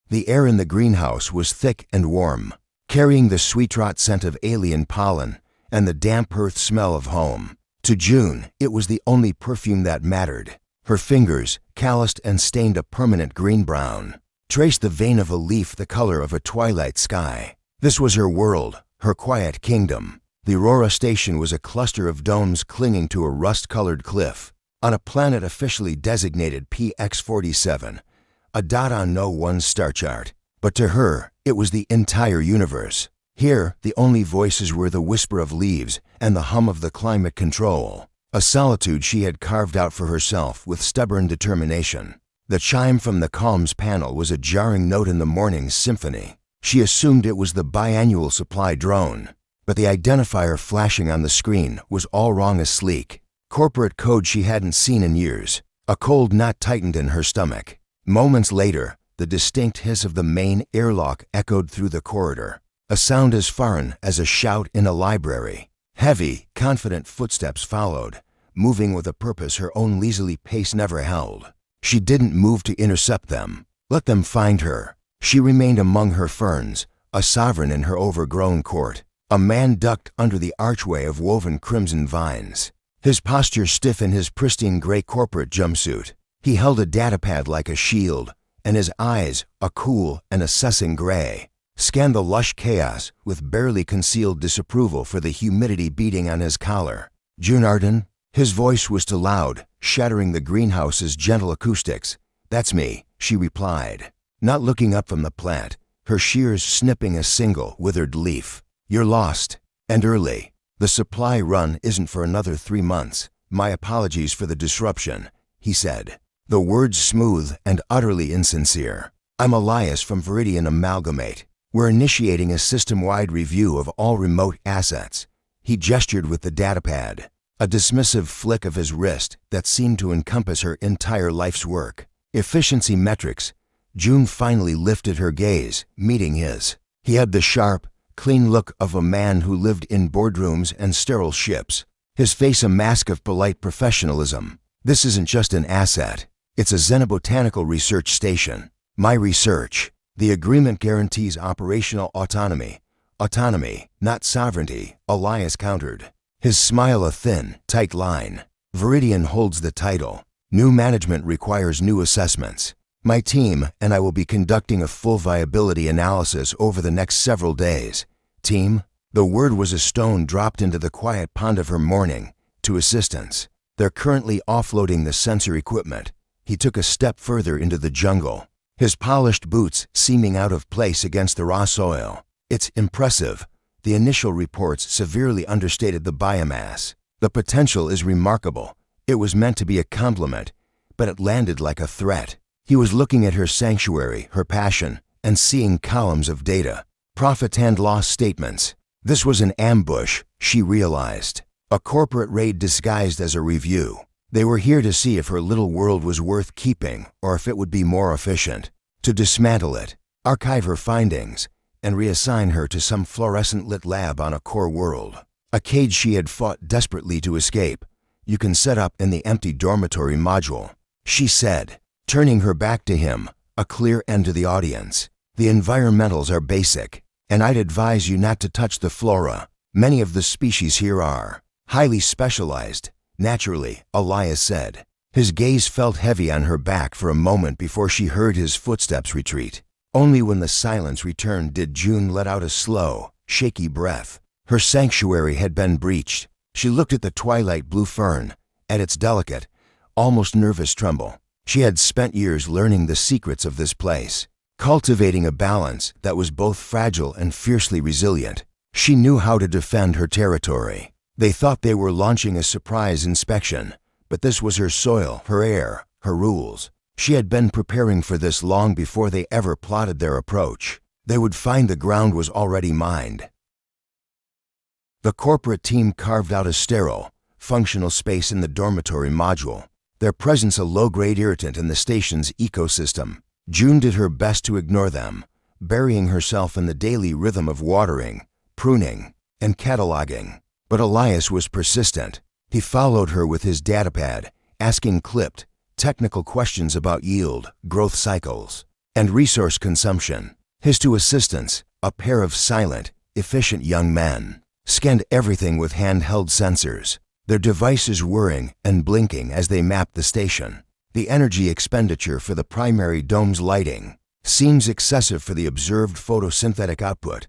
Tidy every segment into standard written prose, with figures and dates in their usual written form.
The air in the greenhouse was thick and warm, carrying the sweet-rot scent of alien pollen and the damp earth smell of home. To June, it was the only perfume that mattered. Her fingers, calloused and stained a permanent green-brown, traced the vein of a leaf the color of a twilight sky. This was her world, her quiet kingdom. The Aurora station was a cluster of domes clinging to a rust-colored cliff, on a planet officially designated PX47, a dot on no one's star chart. But to her, it was the entire universe. Here, the only voices were the whisper of leaves and the hum of the climate control, a solitude she had carved out for herself with stubborn determination. The chime from the comms panel was a jarring note in the morning's symphony. She assumed it was the biannual supply drone, but the identifier flashing on the screen was all wrong as sleek. Corporate code she hadn't seen in years. A cold knot tightened in her stomach. Moments later, the distinct hiss of the main airlock echoed through the corridor, a sound as foreign as a shout in a library. Heavy, confident footsteps followed, moving with a purpose her own leisurely pace never held. She didn't move to intercept them. Let them find her. She remained among her ferns, a sovereign in her overgrown court. A man ducked under the archway of woven crimson vines, his posture stiff in his pristine gray corporate jumpsuit. He held a datapad like a shield, and his eyes, a cool and assessing gray, scanned the lush chaos with barely concealed disapproval for the humidity beating on his collar. June Arden? His voice was too loud, shattering the greenhouse's gentle acoustics. "That's me," she replied, not looking up from the plant, her shears snipping a single withered leaf. "You're lost, and early. The supply run isn't for another 3 months. My apologies for the disruption," he said, the words smooth and utterly insincere. "I'm Elias from Viridian Amalgamate. We're initiating a system-wide review of all remote assets." He gestured with the datapad, a dismissive flick of his wrist that seemed to encompass her entire life's work. Efficiency metrics. June finally lifted her gaze, meeting his. He had the sharp, clean look of a man who lived in boardrooms and sterile ships, his face a mask of polite professionalism. "This isn't just an asset. It's a xenobotanical research station. My research. The agreement guarantees operational autonomy." "Autonomy, not sovereignty," Elias countered, his smile a thin, tight line. "Viridian holds the title. New management requires new assessments. My team and I will be conducting a full viability analysis over the next several days." "Team?" The word was a stone dropped into the quiet pond of her morning. "To assistance. They're currently offloading the sensor equipment." He took a step further into the jungle, his polished boots seeming out of place against the raw soil. "It's impressive. The initial reports severely understated the biomass. The potential is remarkable. It was meant to be a compliment, but it landed like a threat." He was looking at her sanctuary, her passion, and seeing columns of data, profit and loss statements. This was an ambush, she realized, a corporate raid disguised as a review. They were here to see if her little world was worth keeping or if it would be more efficient, to dismantle it, archive her findings, and reassign her to some fluorescent-lit lab on a core world, a cage she had fought desperately to escape. "You can set up in the empty dormitory module," she said, turning her back to him, a clear end to the audience. "The environmentals are basic, and I'd advise you not to touch the flora. Many of the species here are highly specialized." "Naturally," Elias said. His gaze felt heavy on her back for a moment before she heard his footsteps retreat. Only when the silence returned did June let out a slow, shaky breath. Her sanctuary had been breached. She looked at the twilight blue fern, at its delicate, almost nervous tremble. She had spent years learning the secrets of this place, cultivating a balance that was both fragile and fiercely resilient. She knew how to defend her territory. They thought they were launching a surprise inspection, but this was her soil, her air, her rules. She had been preparing for this long before they ever plotted their approach. They would find the ground was already mined. The corporate team carved out a sterile, functional space in the dormitory module, their presence a low-grade irritant in the station's ecosystem. June did her best to ignore them, burying herself in the daily rhythm of watering, pruning, and cataloging. But Elias was persistent. He followed her with his datapad, asking clipped, technical questions about yield, growth cycles, and resource consumption. His two assistants, a pair of silent, efficient young men, scanned everything with handheld sensors, their devices whirring and blinking as they mapped the station. The energy expenditure for the primary dome's lighting seems excessive for the observed photosynthetic output,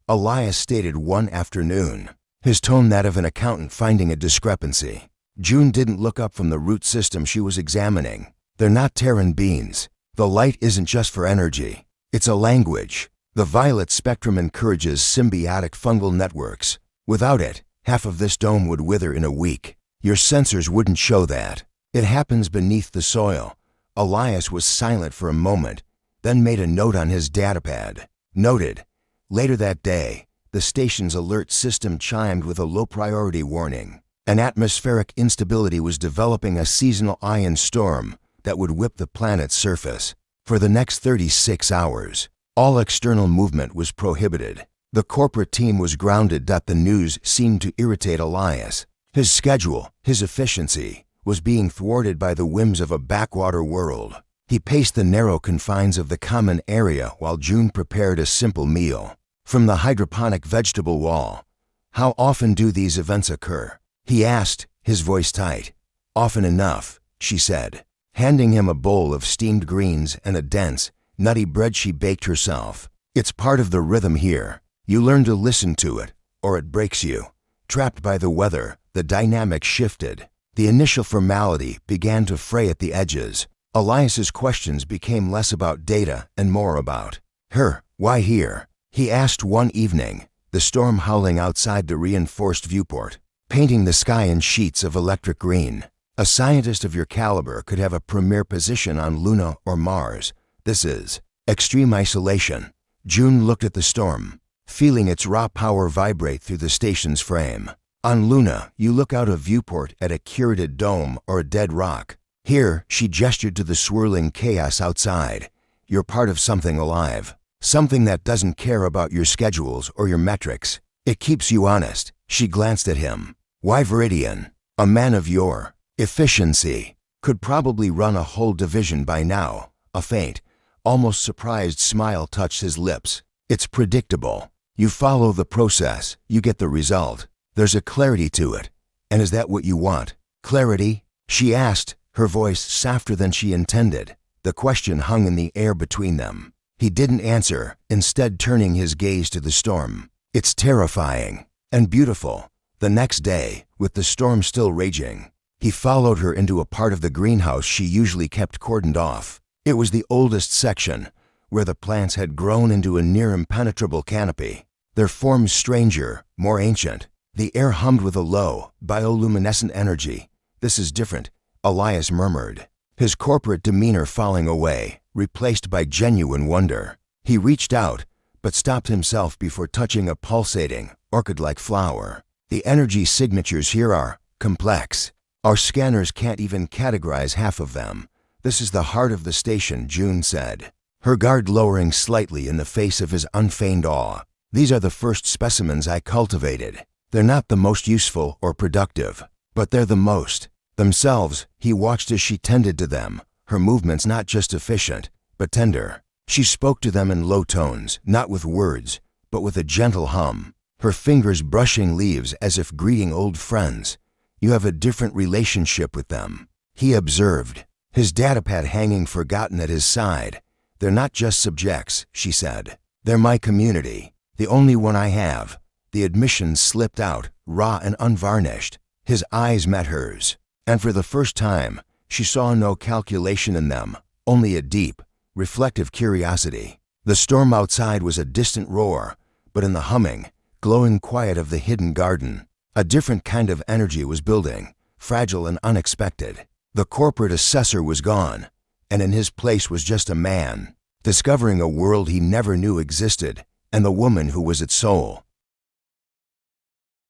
Elias stated one afternoon, his tone that of an accountant finding a discrepancy. June didn't look up from the root system she was examining. They're not Terran beings. The light isn't just for energy. It's a language. The violet spectrum encourages symbiotic fungal networks. Without it, half of this dome would wither in a week. Your sensors wouldn't show that. It happens beneath the soil. Elias was silent for a moment, then made a note on his datapad. Noted. Later that day, the station's alert system chimed with a low-priority warning. An atmospheric instability was developing, a seasonal ion storm that would whip the planet's surface. For the next 36 hours, all external movement was prohibited. The corporate team was grounded. The news seemed to irritate Elias. His schedule, his efficiency, was being thwarted by the whims of a backwater world. He paced the narrow confines of the common area while June prepared a simple meal. From the hydroponic vegetable wall. How often do these events occur? He asked, his voice tight. Often enough, she said, handing him a bowl of steamed greens and a dense, nutty bread she baked herself. It's part of the rhythm here. You learn to listen to it, or it breaks you. Trapped by the weather, the dynamic shifted. The initial formality began to fray at the edges. Elias's questions became less about data and more about her. Why here? He asked one evening, the storm howling outside the reinforced viewport, painting the sky in sheets of electric green. A scientist of your caliber could have a premier position on Luna or Mars. This is extreme isolation. June looked at the storm, feeling its raw power vibrate through the station's frame. On Luna, you look out a viewport at a curated dome or a dead rock. Here, she gestured to the swirling chaos outside. You're part of something alive. Something that doesn't care about your schedules or your metrics. It keeps you honest. She glanced at him. Why Viridian? A man of your efficiency could probably run a whole division by now. A faint, almost surprised smile touched his lips. It's predictable. You follow the process, you get the result. There's a clarity to it. And is that what you want? Clarity? She asked, her voice softer than she intended. The question hung in the air between them. He didn't answer, instead turning his gaze to the storm. It's terrifying and beautiful. The next day, with the storm still raging, he followed her into a part of the greenhouse she usually kept cordoned off. It was the oldest section, where the plants had grown into a near impenetrable canopy. Their forms stranger, more ancient. The air hummed with a low, bioluminescent energy. This is different, Elias murmured, his corporate demeanor falling away, replaced by genuine wonder. He reached out, but stopped himself before touching a pulsating, orchid-like flower. The energy signatures here are complex. Our scanners can't even categorize half of them. This is the heart of the station, June said, her guard lowering slightly in the face of his unfeigned awe. These are the first specimens I cultivated. They're not the most useful or productive, but they're the most. Themselves, he watched as she tended to them, her movements not just efficient, but tender. She spoke to them in low tones, not with words, but with a gentle hum, her fingers brushing leaves as if greeting old friends. You have a different relationship with them, he observed, his datapad hanging forgotten at his side. They're not just subjects, she said. They're my community, the only one I have. The admission slipped out, raw and unvarnished. His eyes met hers, and for the first time, she saw no calculation in them, only a deep, reflective curiosity. The storm outside was a distant roar, but in the humming, glowing quiet of the hidden garden, a different kind of energy was building, fragile and unexpected. The corporate assessor was gone, and in his place was just a man, discovering a world he never knew existed, and the woman who was its soul.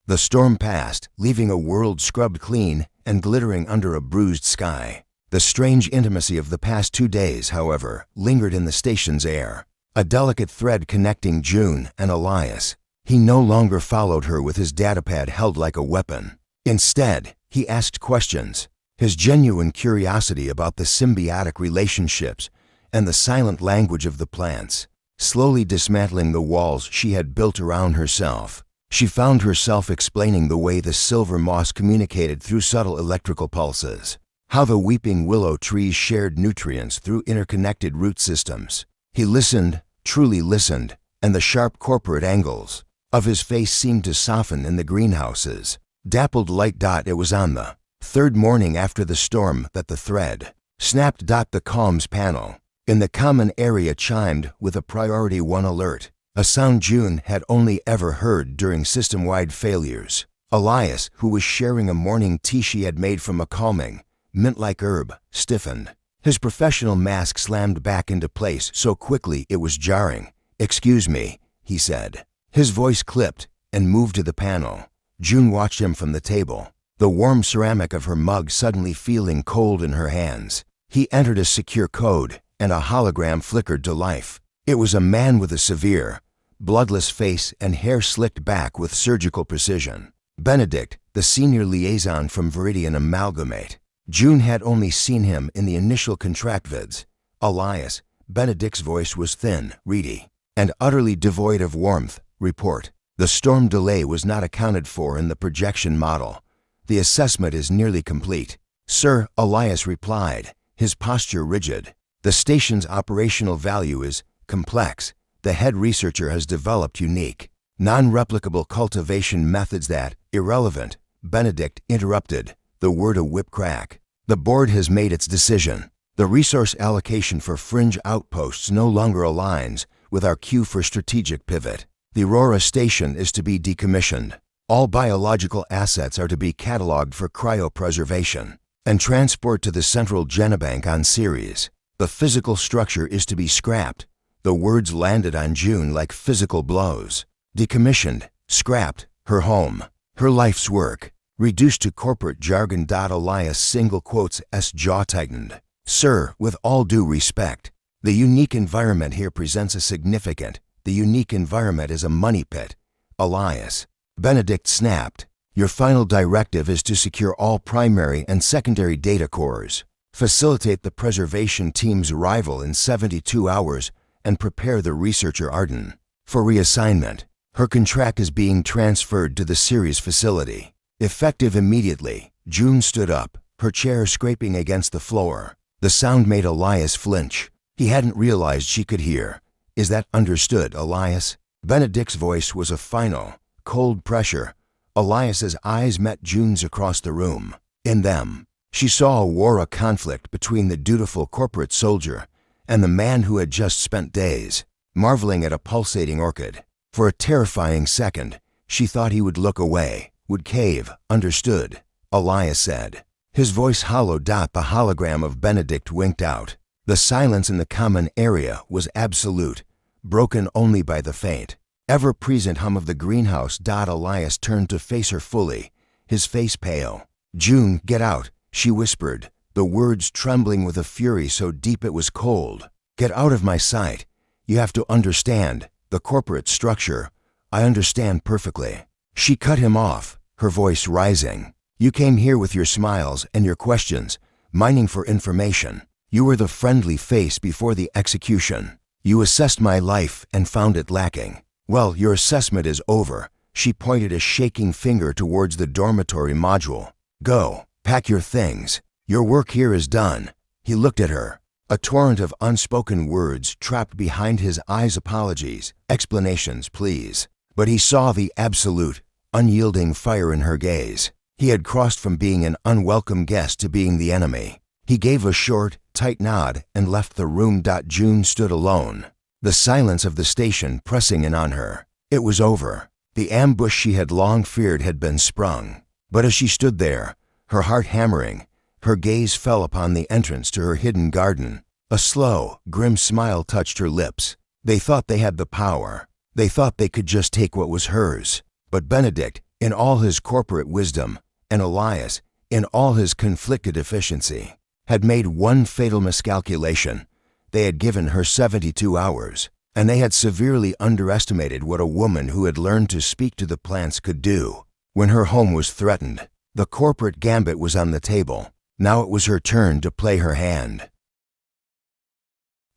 The storm passed, leaving a world scrubbed clean and glittering under a bruised sky. The strange intimacy of the past 2 days, however, lingered in the station's air, a delicate thread connecting June and Elias. He no longer followed her with his datapad held like a weapon. Instead, he asked questions, his genuine curiosity about the symbiotic relationships and the silent language of the plants, slowly dismantling the walls she had built around herself. She found herself explaining the way the silver moss communicated through subtle electrical pulses, how the weeping willow trees shared nutrients through interconnected root systems. He listened, truly listened, and the sharp corporate angles of his face seemed to soften in the greenhouse's dappled light. It was on the third morning after the storm that the thread snapped. The comms panel in the common area chimed with a Priority 1 alert, a sound June had only ever heard during system-wide failures. Elias, who was sharing a morning tea she had made from a calming, mint-like herb, stiffened. His professional mask slammed back into place so quickly it was jarring. "Excuse me," he said. His voice clipped and moved to the panel. June watched him from the table, the warm ceramic of her mug suddenly feeling cold in her hands. He entered a secure code, and a hologram flickered to life. It was a man with a severe, bloodless face and hair slicked back with surgical precision. Benedict, the senior liaison from Viridian Amalgamate. June had only seen him in the initial contract vids. Elias, Benedict's voice was thin, reedy, and utterly devoid of warmth. "Report. The storm delay was not accounted for in the projection model. The assessment is nearly complete." "Sir," Elias replied, his posture rigid. "The station's operational value is complex. The head researcher has developed unique, non-replicable cultivation methods that..." "Irrelevant," Benedict interrupted, the word a whip crack. "The board has made its decision. The resource allocation for fringe outposts no longer aligns with our cue for strategic pivot. The Aurora station is to be decommissioned. All biological assets are to be cataloged for cryopreservation and transport to the central Genobank on Ceres. The physical structure is to be scrapped." The words landed on June like physical blows. Decommissioned, scrapped, her home, her life's work, reduced to corporate jargon. Elias single quotes S jaw tightened. "Sir, with all due respect, the unique environment here presents a significant. The unique environment is a money pit." "Elias," Benedict snapped, "your final directive is to secure all primary and secondary data cores, facilitate the preservation team's arrival in 72 hours, and prepare the researcher Arden for reassignment. Her contract is being transferred to the Ceres facility, effective immediately." June stood up, her chair scraping against the floor. The sound made Elias flinch. He hadn't realized she could hear. "Is that understood, Elias?" Benedict's voice was a final, cold pressure. Elias's eyes met June's across the room. In them, she saw a war, a conflict between the dutiful corporate soldier and the man who had just spent days marveling at a pulsating orchid. For a terrifying second, she thought he would look away, would cave. "Understood," Elias said, his voice hollow. The hologram of Benedict winked out. The silence in the common area was absolute, broken only by the faint, ever-present hum of the greenhouse. Elias turned to face her fully, his face pale. "June, get out," she whispered, the words trembling with a fury so deep it was cold. "Get out of my sight. You have to understand the corporate structure. I understand perfectly." She cut him off, her voice rising. "You came here with your smiles and your questions, mining for information. You were the friendly face before the execution. You assessed my life and found it lacking. Well, your assessment is over." She pointed a shaking finger towards the dormitory module. "Go, pack your things. Your work here is done." He looked at her, a torrent of unspoken words trapped behind his eyes. "Apologies, explanations, please." But he saw the absolute, unyielding fire in her gaze. He had crossed from being an unwelcome guest to being the enemy. He gave a short, tight nod and left the room. June stood alone, the silence of the station pressing in on her. It was over. The ambush she had long feared had been sprung. But as she stood there, her heart hammering, her gaze fell upon the entrance to her hidden garden. A slow, grim smile touched her lips. They thought they had the power. They thought they could just take what was hers. But Benedict, in all his corporate wisdom, and Elias, in all his conflicted efficiency, had made one fatal miscalculation. They had given her 72 hours, and they had severely underestimated what a woman who had learned to speak to the plants could do. When her home was threatened, the corporate gambit was on the table. Now it was her turn to play her hand.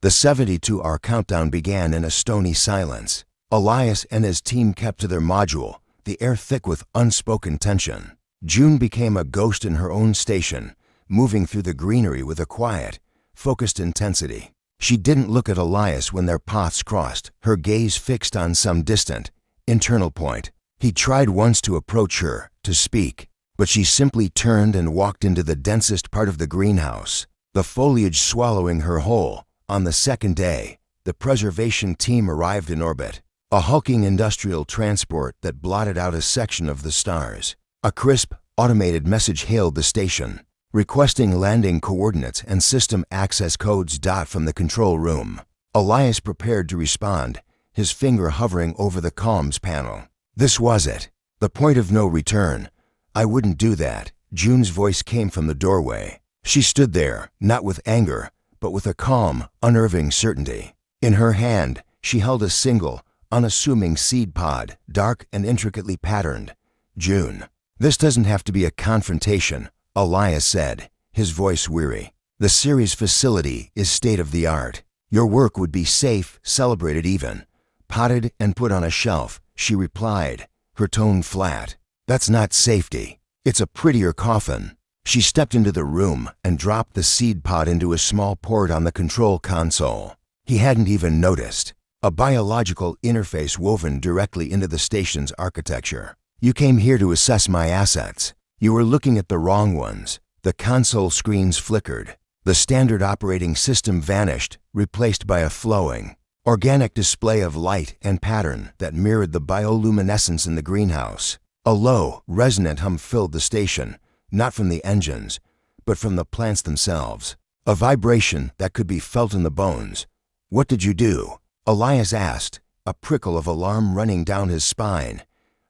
The 72-hour countdown began in a stony silence. Elias and his team kept to their module, the air thick with unspoken tension. June became a ghost in her own station, moving through the greenery with a quiet, focused intensity. She didn't look at Elias when their paths crossed, her gaze fixed on some distant, internal point. He tried once to approach her, to speak, but she simply turned and walked into the densest part of the greenhouse, the foliage swallowing her whole. On the second day, the preservation team arrived in orbit, a hulking industrial transport that blotted out a section of the stars. A crisp, automated message hailed the station, requesting landing coordinates and system access codes. From the control room, Elias prepared to respond, his finger hovering over the comms panel. This was it, the point of no return. I wouldn't do that. June's voice came from the doorway. She stood there, not with anger, but with a calm, unnerving certainty. In her hand, she held a single, unassuming seed pod, dark and intricately patterned. June, this doesn't have to be a confrontation, Elias said, his voice weary. The series facility is state-of-the-art. Your work would be safe, celebrated even. Potted and put on a shelf, she replied, her tone flat. That's not safety. It's a prettier coffin. She stepped into the room and dropped the seed pod into a small port on the control console. He hadn't even noticed. A biological interface woven directly into the station's architecture. You came here to assess my assets. You were looking at the wrong ones. The console screens flickered. The standard operating system vanished, replaced by a flowing, organic display of light and pattern that mirrored the bioluminescence in the greenhouse. A low, resonant hum filled the station, not from the engines, but from the plants themselves. A vibration that could be felt in the bones. What did you do? Elias asked, a prickle of alarm running down his spine.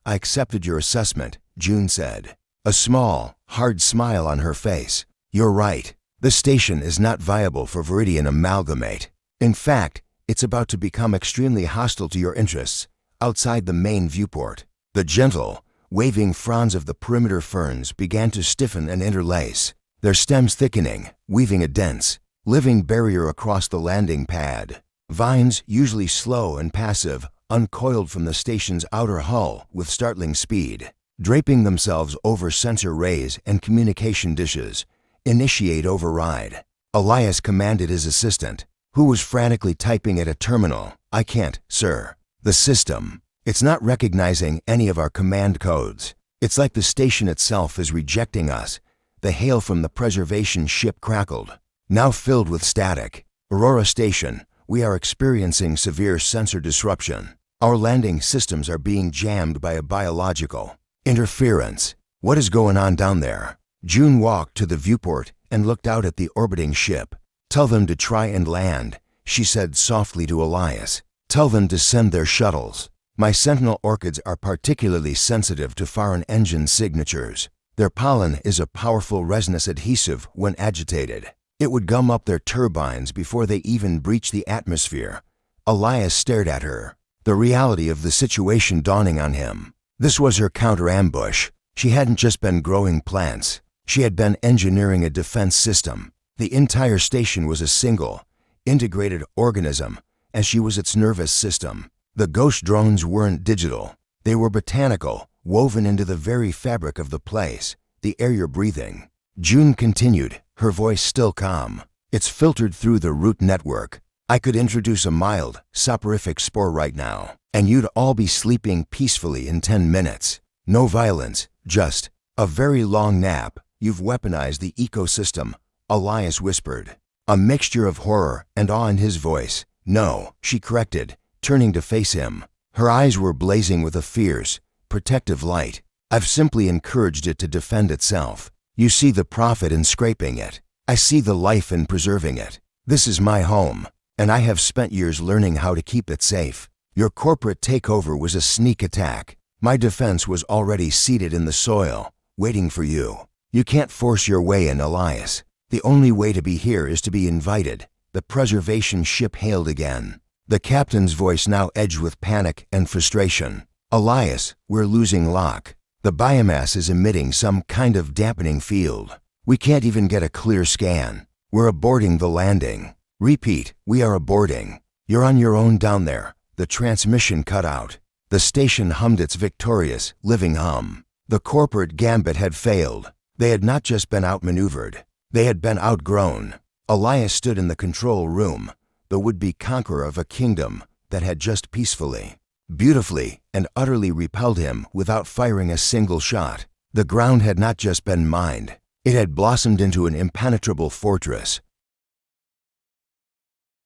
I accepted your assessment, June said, a small, hard smile on her face. You're right. The station is not viable for Viridian amalgamate. In fact, it's about to become extremely hostile to your interests, outside the main viewport. The gentle, waving fronds of the perimeter ferns began to stiffen and interlace, their stems thickening, weaving a dense, living barrier across the landing pad. Vines, usually slow and passive, uncoiled from the station's outer hull with startling speed, draping themselves over sensor rays and communication dishes. Initiate override. Elias commanded his assistant, who was frantically typing at a terminal. I can't, sir. The system. It's not recognizing any of our command codes. It's like the station itself is rejecting us. The hail from the preservation ship crackled, now filled with static. Aurora Station, we are experiencing severe sensor disruption. Our landing systems are being jammed by a biological interference. What is going on down there? June walked to the viewport and looked out at the orbiting ship. Tell them to try and land, she said softly to Elias. Tell them to send their shuttles. My sentinel orchids are particularly sensitive to foreign engine signatures. Their pollen is a powerful resinous adhesive when agitated. It would gum up their turbines before they even breach the atmosphere. Elias stared at her, the reality of the situation dawning on him. This was her counter-ambush. She hadn't just been growing plants. She had been engineering a defense system. The entire station was a single, integrated organism, and she was its nervous system. The ghost drones weren't digital. They were botanical, woven into the very fabric of the place, the air you're breathing. June continued, her voice still calm. It's filtered through the root network. I could introduce a mild, soporific spore right now, and you'd all be sleeping peacefully in 10 minutes. No violence, just a very long nap. You've weaponized the ecosystem, Elias whispered, a mixture of horror and awe in his voice. No, she corrected, turning to face him. Her eyes were blazing with a fierce, protective light. I've simply encouraged it to defend itself. You see the profit in scraping it. I see the life in preserving it. This is my home, and I have spent years learning how to keep it safe. Your corporate takeover was a sneak attack. My defense was already seated in the soil, waiting for you. You can't force your way in, Elias. The only way to be here is to be invited. The preservation ship hailed again, the captain's voice now edged with panic and frustration. Elias, we're losing lock. The biomass is emitting some kind of dampening field. We can't even get a clear scan. We're aborting the landing. Repeat, we are aborting. You're on your own down there. The transmission cut out. The station hummed its victorious, living hum. The corporate gambit had failed. They had not just been outmaneuvered. They had been outgrown. Elias stood in the control room, the would-be conqueror of a kingdom that had just peacefully, beautifully, and utterly repelled him without firing a single shot. The ground had not just been mined. It had blossomed into an impenetrable fortress.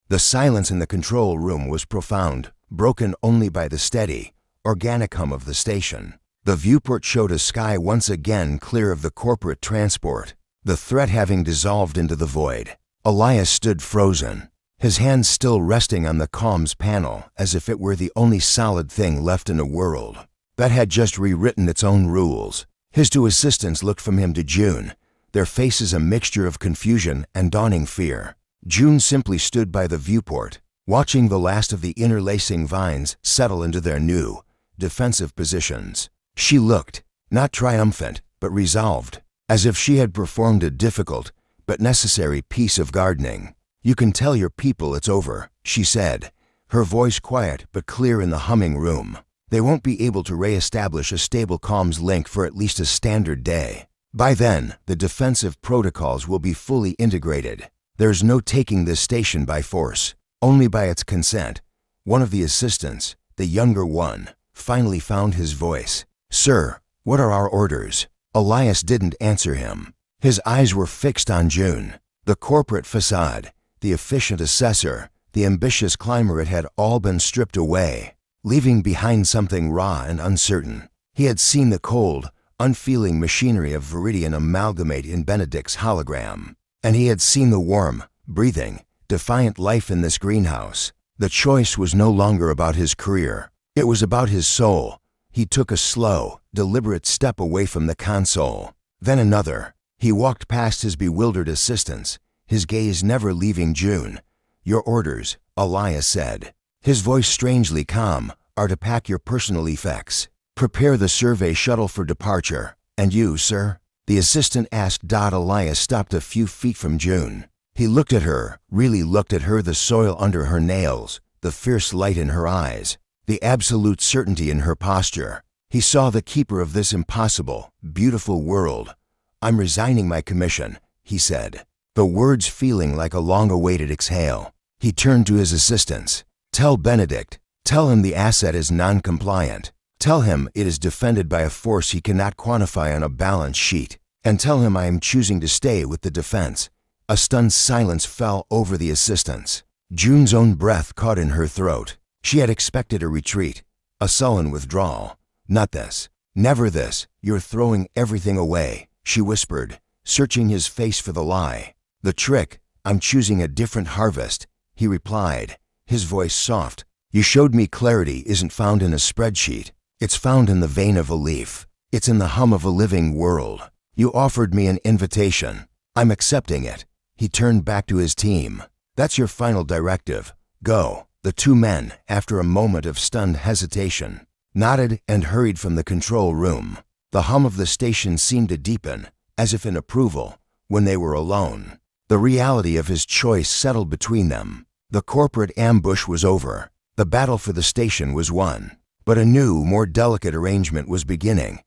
The silence in the control room was profound, broken only by the steady, organic hum of the station. The viewport showed a sky once again clear of the corporate transport, the threat having dissolved into the void. Elias stood frozen, his hands still resting on the comms panel as if it were the only solid thing left in a world that had just rewritten its own rules. His two assistants looked from him to June, their faces a mixture of confusion and dawning fear. June simply stood by the viewport, watching the last of the interlacing vines settle into their new, defensive positions. She looked, not triumphant, but resolved, as if she had performed a difficult but necessary piece of gardening. You can tell your people it's over, she said, her voice quiet but clear in the humming room. They won't be able to re-establish a stable comms link for at least a standard day. By then, the defensive protocols will be fully integrated. There's no taking this station by force, only by its consent. One of the assistants, the younger one, finally found his voice. Sir, what are our orders? Elias didn't answer him. His eyes were fixed on June. The corporate facade, the efficient assessor, the ambitious climber, it had all been stripped away, leaving behind something raw and uncertain. He had seen the cold, unfeeling machinery of Viridian amalgamate in Benedict's hologram, and he had seen the warm, breathing, defiant life in this greenhouse. The choice was no longer about his career. It was about his soul. He took a slow, deliberate step away from the console, then another. He walked past his bewildered assistants, his gaze never leaving June. Your orders, Elias said, his voice strangely calm, are to pack your personal effects. Prepare the survey shuttle for departure. And you, sir? The assistant asked. Elias stopped a few feet from June. He looked at her, really looked at her, the soil under her nails, the fierce light in her eyes, the absolute certainty in her posture. He saw the keeper of this impossible, beautiful world. I'm resigning my commission, he said, the words feeling like a long-awaited exhale. He turned to his assistants. Tell Benedict. Tell him the asset is non-compliant. Tell him it is defended by a force he cannot quantify on a balance sheet. And tell him I am choosing to stay with the defense. A stunned silence fell over the assistants. June's own breath caught in her throat. She had expected a retreat, a sullen withdrawal. Not this. Never this. You're throwing everything away, she whispered, searching his face for the lie. The trick, I'm choosing a different harvest, he replied, his voice soft. You showed me clarity isn't found in a spreadsheet. It's found in the vein of a leaf. It's in the hum of a living world. You offered me an invitation. I'm accepting it. He turned back to his team. That's your final directive. Go. The two men, after a moment of stunned hesitation, nodded and hurried from the control room. The hum of the station seemed to deepen, as if in approval, when they were alone. The reality of his choice settled between them. The corporate ambush was over. The battle for the station was won. But a new, more delicate arrangement was beginning.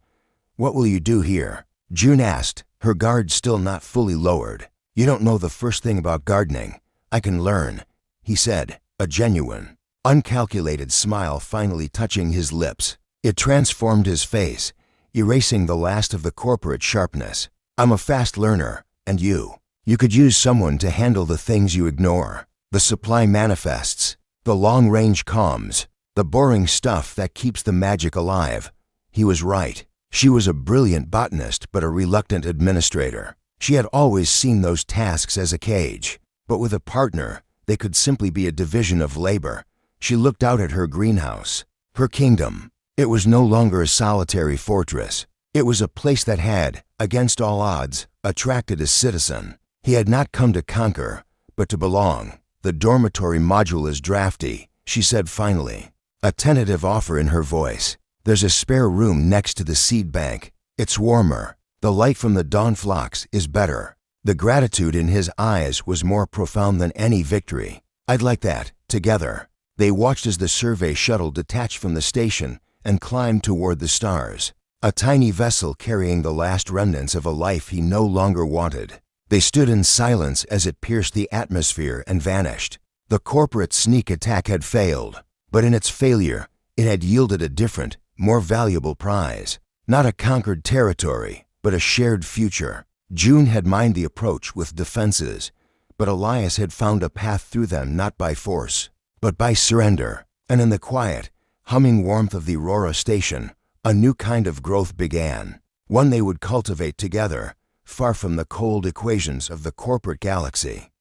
What will you do here? June asked, her guard still not fully lowered. You don't know the first thing about gardening. I can learn, he said, a genuine, uncalculated smile finally touching his lips. It transformed his face, erasing the last of the corporate sharpness. I'm a fast learner, and you could use someone to handle the things you ignore. The supply manifests, the long-range comms, the boring stuff that keeps the magic alive. He was right. She was a brilliant botanist but a reluctant administrator. She had always seen those tasks as a cage. But with a partner, they could simply be a division of labor. She looked out at her greenhouse, her kingdom. It was no longer a solitary fortress. It was a place that had, against all odds, attracted a citizen. He had not come to conquer, but to belong. The dormitory module is drafty, she said finally, a tentative offer in her voice. There's a spare room next to the seed bank. It's warmer. The light from the dawn phlox is better. The gratitude in his eyes was more profound than any victory. "I'd like that, together." They watched as the survey shuttle detached from the station and climbed toward the stars, a tiny vessel carrying the last remnants of a life he no longer wanted. They stood in silence as it pierced the atmosphere and vanished. The corporate sneak attack had failed, but in its failure, it had yielded a different, more valuable prize. Not a conquered territory, but a shared future. June had mined the approach with defenses, but Elias had found a path through them not by force, but by surrender. And in the quiet, humming warmth of the Aurora station, a new kind of growth began, one they would cultivate together, far from the cold equations of the corporate galaxy.